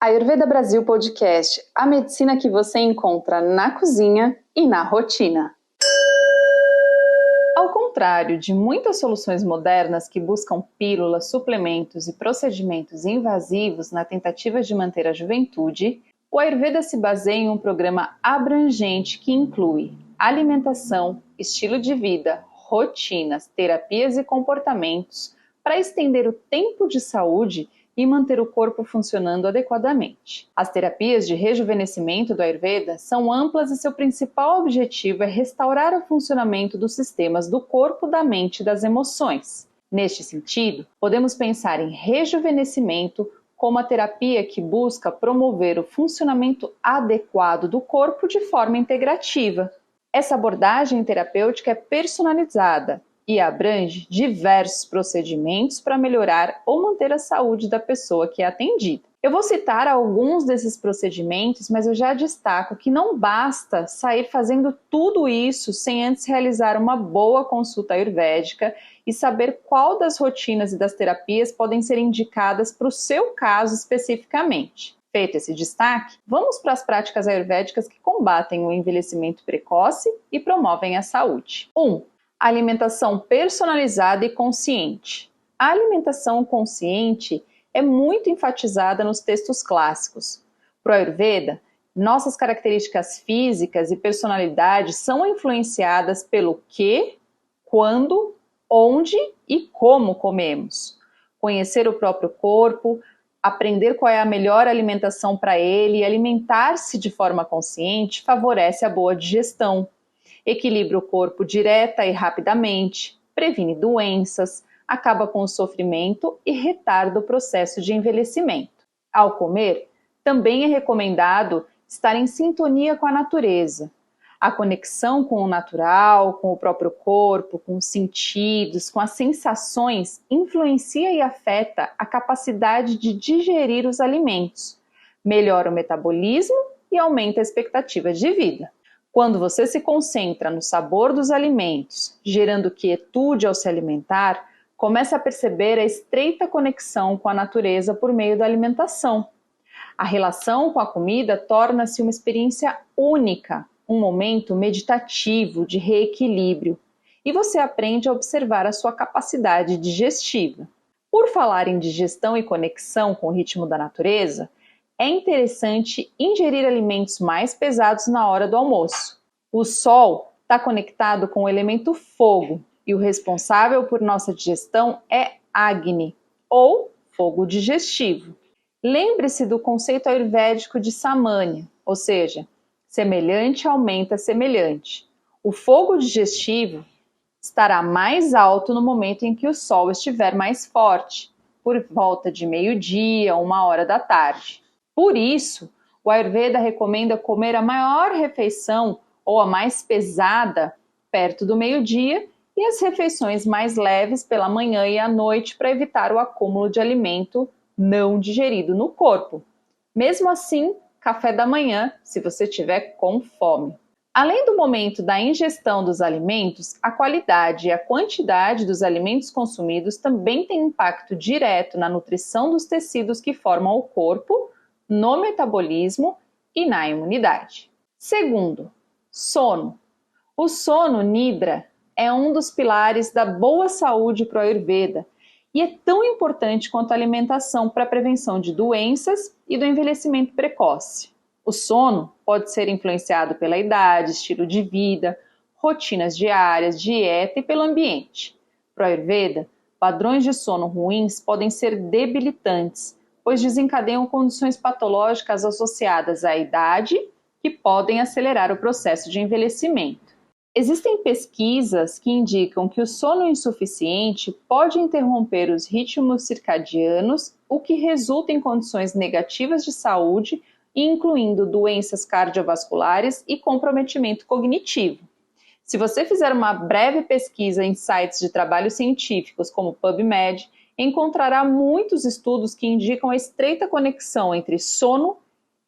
Ayurveda Brasil Podcast, a medicina que você encontra na cozinha e na rotina. Ao contrário de muitas soluções modernas que buscam pílulas, suplementos e procedimentos invasivos na tentativa de manter a juventude, o Ayurveda se baseia em um programa abrangente que inclui alimentação, estilo de vida, rotinas, terapias e comportamentos para estender o tempo de saúde e manter o corpo funcionando adequadamente. As terapias de rejuvenescimento do Ayurveda são amplas e seu principal objetivo é restaurar o funcionamento dos sistemas do corpo, da mente e das emoções. Neste sentido, podemos pensar em rejuvenescimento como a terapia que busca promover o funcionamento adequado do corpo de forma integrativa. Essa abordagem terapêutica é personalizada e abrange diversos procedimentos para melhorar ou manter a saúde da pessoa que é atendida. Eu vou citar alguns desses procedimentos, mas eu já destaco que não basta sair fazendo tudo isso sem antes realizar uma boa consulta ayurvédica e saber qual das rotinas e das terapias podem ser indicadas para o seu caso especificamente. Feito esse destaque, vamos para as práticas ayurvédicas que combatem o envelhecimento precoce e promovem a saúde. 1. Alimentação personalizada e consciente. A alimentação consciente é muito enfatizada nos textos clássicos. Para o Ayurveda, nossas características físicas e personalidade são influenciadas pelo que, quando, onde e como comemos. Conhecer o próprio corpo, aprender qual é a melhor alimentação para ele e alimentar-se de forma consciente favorece a boa digestão. Equilibra o corpo direta e rapidamente, previne doenças, acaba com o sofrimento e retarda o processo de envelhecimento. Ao comer, também é recomendado estar em sintonia com a natureza. A conexão com o natural, com o próprio corpo, com os sentidos, com as sensações, influencia e afeta a capacidade de digerir os alimentos, melhora o metabolismo e aumenta a expectativa de vida. Quando você se concentra no sabor dos alimentos, gerando quietude ao se alimentar, começa a perceber a estreita conexão com a natureza por meio da alimentação. A relação com a comida torna-se uma experiência única, um momento meditativo de reequilíbrio, e você aprende a observar a sua capacidade digestiva. Por falar em digestão e conexão com o ritmo da natureza, é interessante ingerir alimentos mais pesados na hora do almoço. O sol está conectado com o elemento fogo e o responsável por nossa digestão é Agni, ou fogo digestivo. Lembre-se do conceito ayurvédico de Samanya, ou seja, semelhante aumenta semelhante. O fogo digestivo estará mais alto no momento em que o sol estiver mais forte, por volta de meio-dia, 1h da tarde. Por isso, o Ayurveda recomenda comer a maior refeição ou a mais pesada perto do meio-dia e as refeições mais leves pela manhã e à noite para evitar o acúmulo de alimento não digerido no corpo. Mesmo assim, café da manhã, se você estiver com fome. Além do momento da ingestão dos alimentos, a qualidade e a quantidade dos alimentos consumidos também tem impacto direto na nutrição dos tecidos que formam o corpo, no metabolismo e na imunidade. Segundo, sono. O sono Nidra é um dos pilares da boa saúde para o Ayurveda e é tão importante quanto a alimentação para a prevenção de doenças e do envelhecimento precoce. O sono pode ser influenciado pela idade, estilo de vida, rotinas diárias, dieta e pelo ambiente. Para o Ayurveda, padrões de sono ruins podem ser debilitantes, pois desencadeiam condições patológicas associadas à idade que podem acelerar o processo de envelhecimento. Existem pesquisas que indicam que o sono insuficiente pode interromper os ritmos circadianos, o que resulta em condições negativas de saúde, incluindo doenças cardiovasculares e comprometimento cognitivo. Se você fizer uma breve pesquisa em sites de trabalhos científicos como PubMed, encontrará muitos estudos que indicam a estreita conexão entre sono,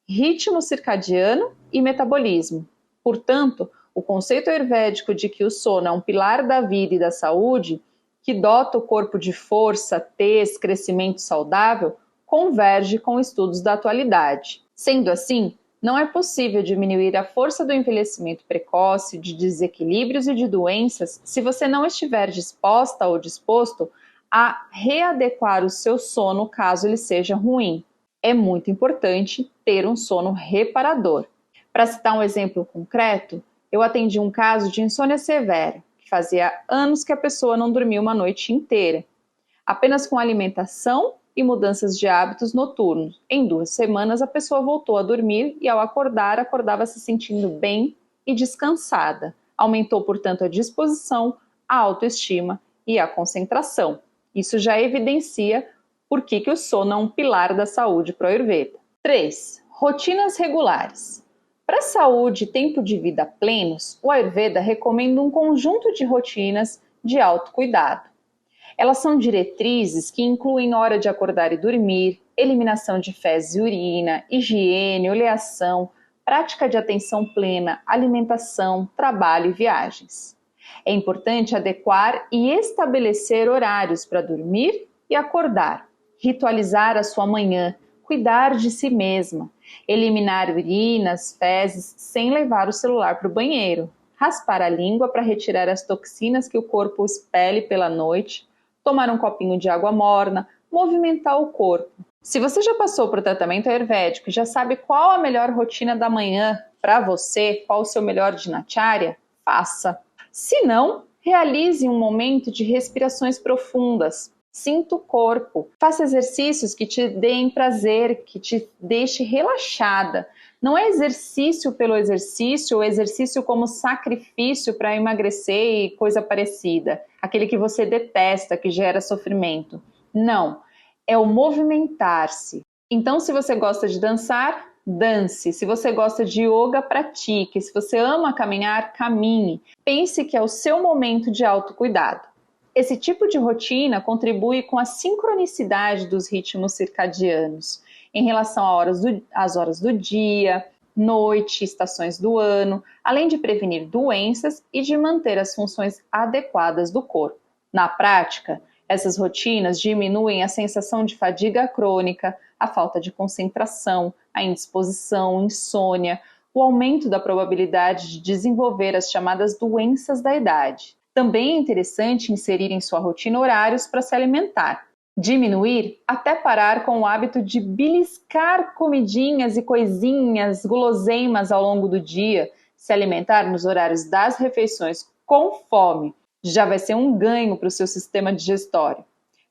ritmo circadiano e metabolismo. Portanto, o conceito ayurvédico de que o sono é um pilar da vida e da saúde, que dota o corpo de força, tez, crescimento saudável, converge com estudos da atualidade. Sendo assim, não é possível diminuir a força do envelhecimento precoce, de desequilíbrios e de doenças se você não estiver disposta ou disposto a readequar o seu sono caso ele seja ruim. É muito importante ter um sono reparador. Para citar um exemplo concreto, eu atendi um caso de insônia severa, que fazia anos que a pessoa não dormia uma noite inteira. Apenas com alimentação e mudanças de hábitos noturnos. Em 2 semanas, a pessoa voltou a dormir e, ao acordar, acordava se sentindo bem e descansada. Aumentou, portanto, a disposição, a autoestima e a concentração. Isso já evidencia por que o sono é um pilar da saúde para o Ayurveda. 3. Rotinas regulares. Para a saúde e tempo de vida plenos, o Ayurveda recomenda um conjunto de rotinas de autocuidado. Elas são diretrizes que incluem hora de acordar e dormir, eliminação de fezes e urina, higiene, oleação, prática de atenção plena, alimentação, trabalho e viagens. É importante adequar e estabelecer horários para dormir e acordar, ritualizar a sua manhã, cuidar de si mesma, eliminar urinas, fezes sem levar o celular para o banheiro, raspar a língua para retirar as toxinas que o corpo expele pela noite, tomar um copinho de água morna, movimentar o corpo. Se você já passou por tratamento ayurvédico e já sabe qual a melhor rotina da manhã para você, qual o seu melhor dinacharya, faça. Se não, realize um momento de respirações profundas. Sinta o corpo. Faça exercícios que te deem prazer, que te deixe relaxada. Não é exercício pelo exercício ou exercício como sacrifício para emagrecer e coisa parecida. Aquele que você detesta, que gera sofrimento. Não, é o movimentar-se. Então, se você gosta de dançar, dance. Se você gosta de yoga, pratique. Se você ama caminhar, caminhe. Pense que é o seu momento de autocuidado. Esse tipo de rotina contribui com a sincronicidade dos ritmos circadianos em relação às horas do dia, noite, estações do ano, além de prevenir doenças e de manter as funções adequadas do corpo. Na prática, essas rotinas diminuem a sensação de fadiga crônica, a falta de concentração, a indisposição, insônia, o aumento da probabilidade de desenvolver as chamadas doenças da idade. Também é interessante inserir em sua rotina horários para se alimentar. Diminuir até parar com o hábito de beliscar comidinhas e coisinhas, guloseimas ao longo do dia, se alimentar nos horários das refeições com fome, já vai ser um ganho para o seu sistema digestório.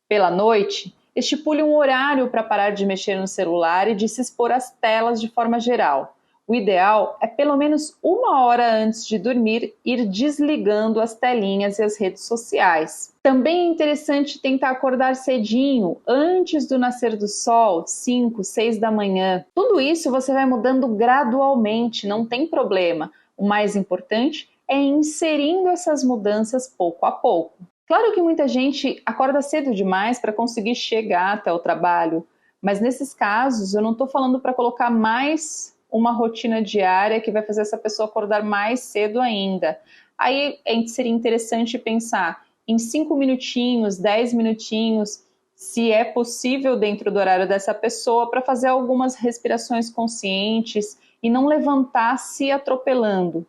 Pela noite, estipule um horário para parar de mexer no celular e de se expor às telas de forma geral. O ideal é pelo menos 1 hora antes de dormir ir desligando as telinhas e as redes sociais. Também é interessante tentar acordar cedinho, antes do nascer do sol, 5, 6 da manhã. Tudo isso você vai mudando gradualmente, não tem problema. O mais importante é ir inserindo essas mudanças pouco a pouco. Claro que muita gente acorda cedo demais para conseguir chegar até o trabalho, mas nesses casos eu não estou falando para colocar mais uma rotina diária que vai fazer essa pessoa acordar mais cedo ainda. Aí seria interessante pensar em 5 minutinhos, 10 minutinhos, se é possível dentro do horário dessa pessoa, para fazer algumas respirações conscientes e não levantar se atropelando,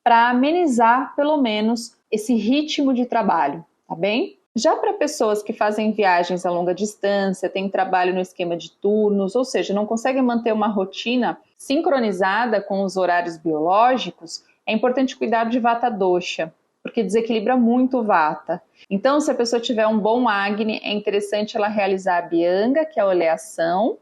para amenizar pelo menos esse ritmo de trabalho, tá bem? Já para pessoas que fazem viagens a longa distância, têm trabalho no esquema de turnos, ou seja, não conseguem manter uma rotina sincronizada com os horários biológicos, é importante cuidar de Vata Dosha, porque desequilibra muito o Vata. Então, se a pessoa tiver um bom Agni, é interessante ela realizar a Abhyanga, que é a oleação,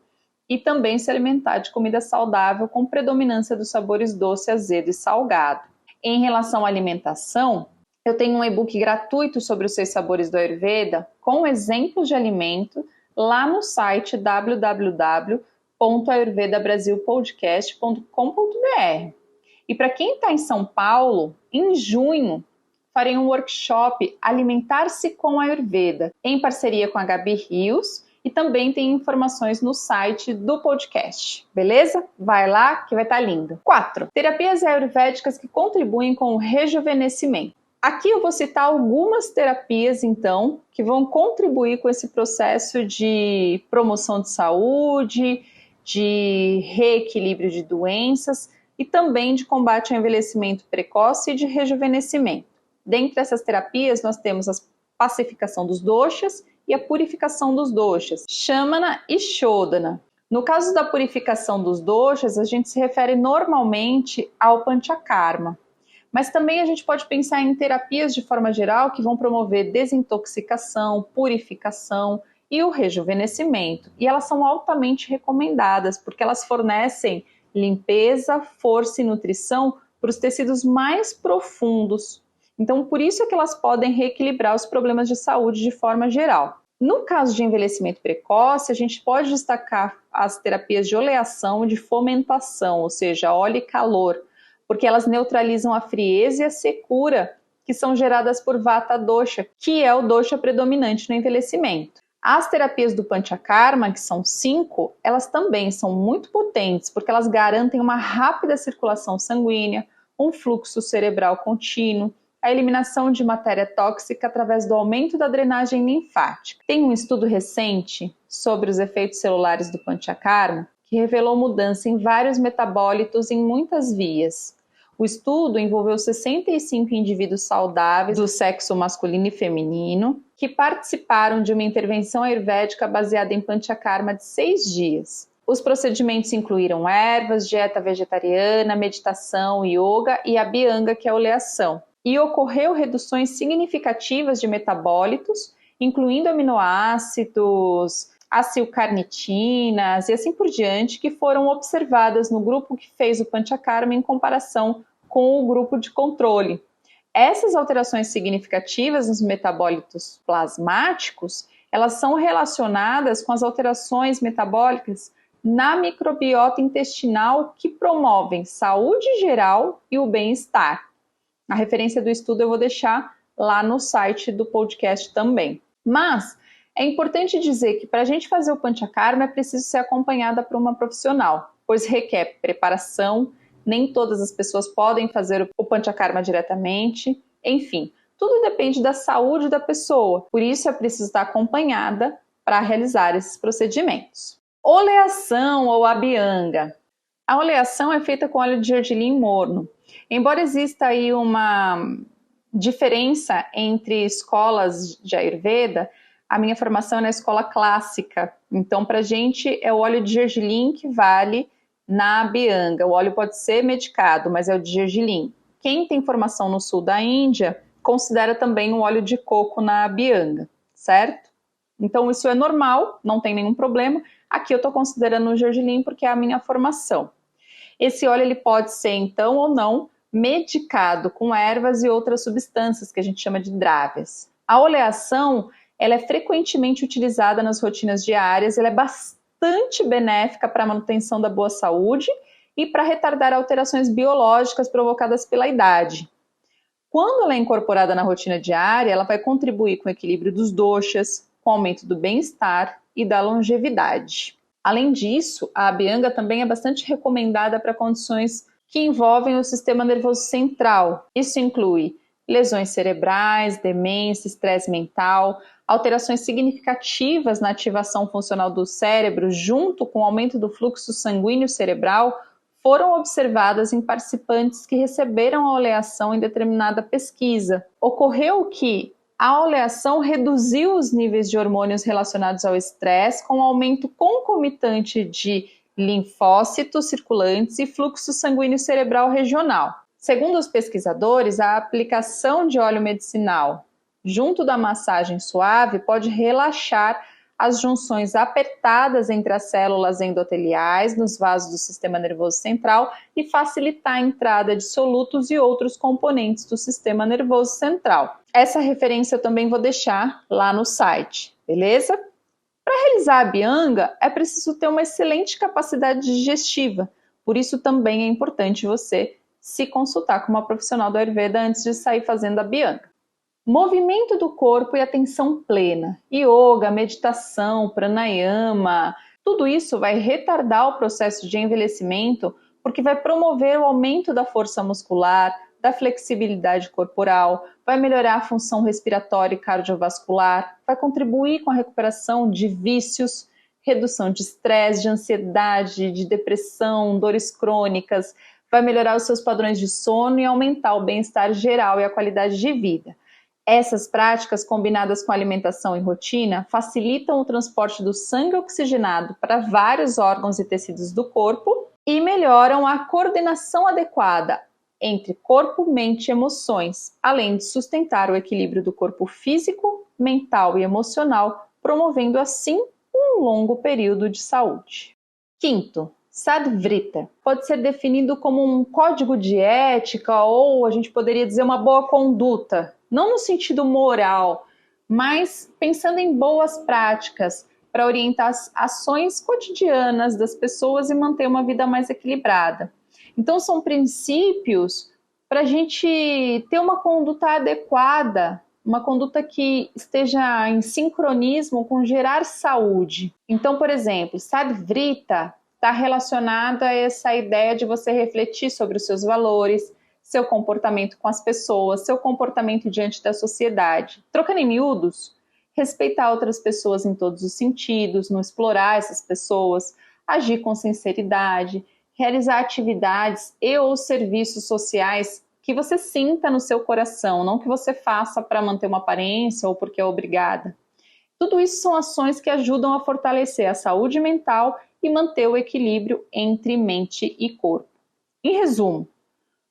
e também se alimentar de comida saudável com predominância dos sabores doce, azedo e salgado. Em relação à alimentação, eu tenho um e-book gratuito sobre os 6 sabores do Ayurveda, com exemplos de alimento, lá no site www.ayurvedabrasilpodcast.com.br. E para quem está em São Paulo, em junho, farei um workshop Alimentar-se com Ayurveda, em parceria com a Gabi Rios, e também tem informações no site do podcast, beleza? Vai lá que vai estar lindo. 4. Terapias ayurvédicas que contribuem com o rejuvenescimento. Aqui eu vou citar algumas terapias, então, que vão contribuir com esse processo de promoção de saúde, de reequilíbrio de doenças e também de combate ao envelhecimento precoce e de rejuvenescimento. Dentre essas terapias, nós temos a pacificação dos doshas e a purificação dos doshas, Shamana e Shodhana. No caso da purificação dos doshas, a gente se refere normalmente ao Panchakarma. Mas também a gente pode pensar em terapias de forma geral que vão promover desintoxicação, purificação e o rejuvenescimento. E elas são altamente recomendadas porque elas fornecem limpeza, força e nutrição para os tecidos mais profundos. Então, por isso é que elas podem reequilibrar os problemas de saúde de forma geral. No caso de envelhecimento precoce, a gente pode destacar as terapias de oleação e de fomentação, ou seja, óleo e calor, porque elas neutralizam a frieza e a secura que são geradas por Vata Dosha, que é o dosha predominante no envelhecimento. As terapias do Panchakarma, que são 5, elas também são muito potentes, porque elas garantem uma rápida circulação sanguínea, um fluxo cerebral contínuo, a eliminação de matéria tóxica através do aumento da drenagem linfática. Tem um estudo recente sobre os efeitos celulares do Panchakarma que revelou mudança em vários metabólitos em muitas vias. O estudo envolveu 65 indivíduos saudáveis do sexo masculino e feminino que participaram de uma intervenção ayurvédica baseada em Panchakarma de 6 dias. Os procedimentos incluíram ervas, dieta vegetariana, meditação, yoga e abhyanga, que é a oleação. E ocorreu reduções significativas de metabólitos, incluindo aminoácidos, acilcarnitinas e assim por diante, que foram observadas no grupo que fez o Panchakarma em comparação com o grupo de controle. Essas alterações significativas nos metabólitos plasmáticos, elas são relacionadas com as alterações metabólicas na microbiota intestinal que promovem saúde geral e o bem-estar. A referência do estudo eu vou deixar lá no site do podcast também. Mas é importante dizer que para a gente fazer o Panchakarma é preciso ser acompanhada por uma profissional, pois requer preparação, nem todas as pessoas podem fazer o Panchakarma diretamente, enfim, tudo depende da saúde da pessoa, por isso é preciso estar acompanhada para realizar esses procedimentos. Oleação ou abhyanga. A oleação é feita com óleo de gergelim morno. Embora exista aí uma diferença entre escolas de Ayurveda, a minha formação é na escola clássica. Então, para a gente, é o óleo de gergelim que vale na abhyanga. O óleo pode ser medicado, mas é o de gergelim. Quem tem formação no sul da Índia, considera também o óleo de coco na abhyanga, certo? Então, isso é normal, não tem nenhum problema. Aqui eu estou considerando o gergelim porque é a minha formação. Esse óleo ele pode ser, então, ou não, medicado com ervas e outras substâncias que a gente chama de drávias. A oleação, ela é frequentemente utilizada nas rotinas diárias, ela é bastante benéfica para a manutenção da boa saúde e para retardar alterações biológicas provocadas pela idade. Quando ela é incorporada na rotina diária, ela vai contribuir com o equilíbrio dos doshas, com o aumento do bem-estar e da longevidade. Além disso, a abhyanga também é bastante recomendada para condições que envolvem o sistema nervoso central. Isso inclui lesões cerebrais, demência, estresse mental, alterações significativas na ativação funcional do cérebro, junto com o aumento do fluxo sanguíneo cerebral, foram observadas em participantes que receberam a oleação em determinada pesquisa. Ocorreu que a oleação reduziu os níveis de hormônios relacionados ao estresse, com um aumento concomitante de linfócitos circulantes e fluxo sanguíneo cerebral regional. Segundo os pesquisadores, a aplicação de óleo medicinal junto da massagem suave pode relaxar as junções apertadas entre as células endoteliais nos vasos do sistema nervoso central e facilitar a entrada de solutos e outros componentes do sistema nervoso central. Essa referência eu também vou deixar lá no site, beleza? Para realizar a abhyanga, é preciso ter uma excelente capacidade digestiva, por isso também é importante você se consultar com uma profissional do Ayurveda antes de sair fazendo a abhyanga. Movimento do corpo e atenção plena, yoga, meditação, pranayama, tudo isso vai retardar o processo de envelhecimento porque vai promover o aumento da força muscular, da flexibilidade corporal, vai melhorar a função respiratória e cardiovascular, vai contribuir com a recuperação de vícios, redução de estresse, de ansiedade, de depressão, dores crônicas, vai melhorar os seus padrões de sono e aumentar o bem-estar geral e a qualidade de vida. Essas práticas, combinadas com alimentação e rotina, facilitam o transporte do sangue oxigenado para vários órgãos e tecidos do corpo e melhoram a coordenação adequada entre corpo, mente e emoções, além de sustentar o equilíbrio do corpo físico, mental e emocional, promovendo assim um longo período de saúde. Quinto, Sadvrita pode ser definido como um código de ética ou a gente poderia dizer uma boa conduta, não no sentido moral, mas pensando em boas práticas para orientar as ações cotidianas das pessoas e manter uma vida mais equilibrada. Então são princípios para a gente ter uma conduta adequada, uma conduta que esteja em sincronismo com gerar saúde. Então, por exemplo, Sadvrita está relacionada a essa ideia de você refletir sobre os seus valores, seu comportamento com as pessoas, seu comportamento diante da sociedade. Trocando em miúdos, respeitar outras pessoas em todos os sentidos, não explorar essas pessoas, agir com sinceridade, realizar atividades e ou serviços sociais que você sinta no seu coração, não que você faça para manter uma aparência ou porque é obrigada. Tudo isso são ações que ajudam a fortalecer a saúde mental e manter o equilíbrio entre mente e corpo. Em resumo,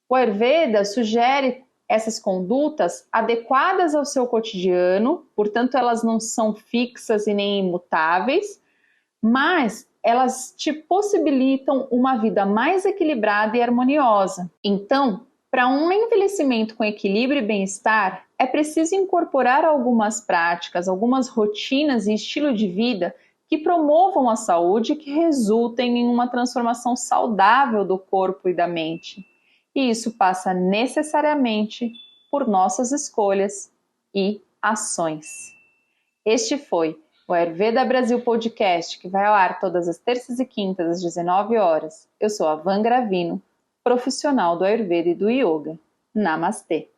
o Ayurveda sugere essas condutas adequadas ao seu cotidiano, portanto elas não são fixas e nem imutáveis, mas elas te possibilitam uma vida mais equilibrada e harmoniosa. Então, para um envelhecimento com equilíbrio e bem-estar, é preciso incorporar algumas práticas, algumas rotinas e estilo de vida que promovam a saúde e que resultem em uma transformação saudável do corpo e da mente. E isso passa necessariamente por nossas escolhas e ações. Este foi o Ayurveda Brasil Podcast, que vai ao ar todas as terças e quintas às 19 horas. Eu sou a Van Gravino, profissional do Ayurveda e do Yoga. Namastê!